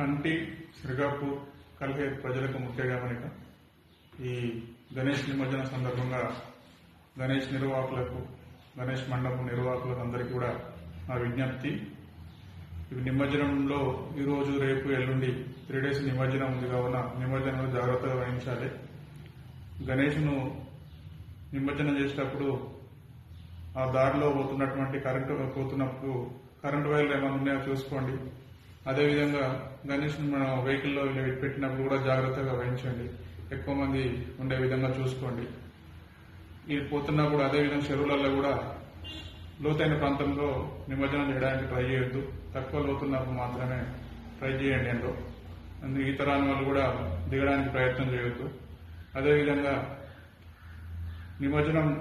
కంటి, శ్రీకాపూర్, కలిహేర్ ప్రజలకు ముఖ్య గమనిక. ఈ గణేష్ నిమజ్జన సందర్భంగా గణేష్ నిర్వాహకులకు, గణేష్ మండపం నిర్వాహకులకు అందరికీ కూడా నా విజ్ఞప్తి. ఇవి నిమజ్జనంలో ఈరోజు, రేపు, ఎల్లుండి 3 days నిమజ్జనం ఉంది కావున నిమజ్జనంలో జాగ్రత్తగా వహించాలి. గణేష్ను నిమజ్జనం చేసేటప్పుడు ఆ దారిలో పోతున్నప్పుడు కరెంటు వైర్లు ఏమైనా ఉన్నాయో చూసుకోండి. అదేవిధంగా గణేష్ మన వెహికల్లో పెట్టినప్పుడు కూడా జాగ్రత్తగా వహించండి. ఎక్కువ మంది ఉండే విధంగా చూసుకోండి. ఇది పోతున్నప్పుడు అదేవిధంగా చెరువులలో కూడా లోతైన ప్రాంతంలో నిమజ్జనం చేయడానికి ట్రై చేయొద్దు. తక్కువ లోతున్నప్పుడు మాత్రమే ట్రై చేయండి. అందులో ఈత రాని వాళ్ళు కూడా దిగడానికి ప్రయత్నం చేయొద్దు. అదేవిధంగా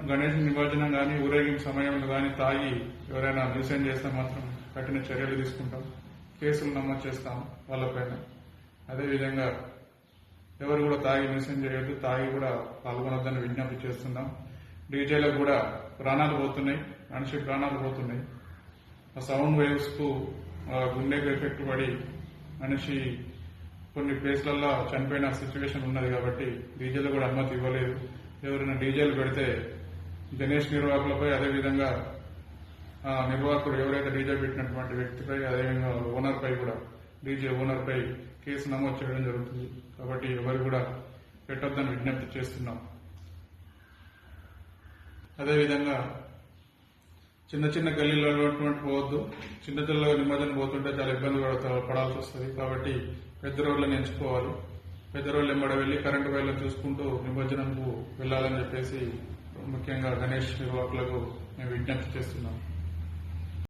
గణేష్ నిమజ్జనం కానీ ఊరేగింపు సమయంలో కానీ తాగి ఎవరైనా న్యూసెన్స్ చేస్తే మాత్రం కఠిన చర్యలు తీసుకుంటాం, కేసులు నమోదు చేస్తాం వాళ్ళపైన. అదేవిధంగా ఎవరు కూడా తాగి న్యూసెన్స్ చేయొద్దు, తాగి కూడా పాల్గొనొద్దని విజ్ఞప్తి చేస్తున్నాం. డీజేలకు కూడా ప్రాణాలు పోతున్నాయి, మనిషి ప్రాణాలు పోతున్నాయి. ఆ సౌండ్ వేవ్స్ కు గుండెకు ఎఫెక్ట్ పడి మనిషి కొన్ని ప్లేస్లలో చనిపోయిన సిచ్యువేషన్ ఉన్నది. కాబట్టి డీజేలు కూడా అనుమతి ఇవ్వలేదు. ఎవరైనా డీజేలు పెడితే గణేష్ నిర్వాహకులపై, అదేవిధంగా నిర్వాహకుడు ఎవరైతే డీజే పెట్టినటువంటి వ్యక్తిపై, అదేవిధంగా ఓనర్పై కూడా, డీజే ఓనర్పై కేసు నమోదు చేయడం జరుగుతుంది. కాబట్టి ఎవరు కూడా పెట్టొద్దని విజ్ఞప్తి చేస్తున్నాం. అదేవిధంగా చిన్న చిన్న గల్లీలలో పోవద్దు. చిన్న చిన్న నిమజ్జనం పోతుంటే చాలా ఇబ్బంది పడాల్సి వస్తుంది. కాబట్టి పెద్ద రోడ్లను ఎంచుకోవాలి. పెద్ద రోడ్లు వెంబడి వెళ్లి కరెంటు వైర్లను చూసుకుంటూ నిమజ్జనంకు వెళ్లాలని చెప్పేసి ముఖ్యంగా గణేష్ నిర్వాహకులకు మేము విజ్ఞప్తి చేస్తున్నాం.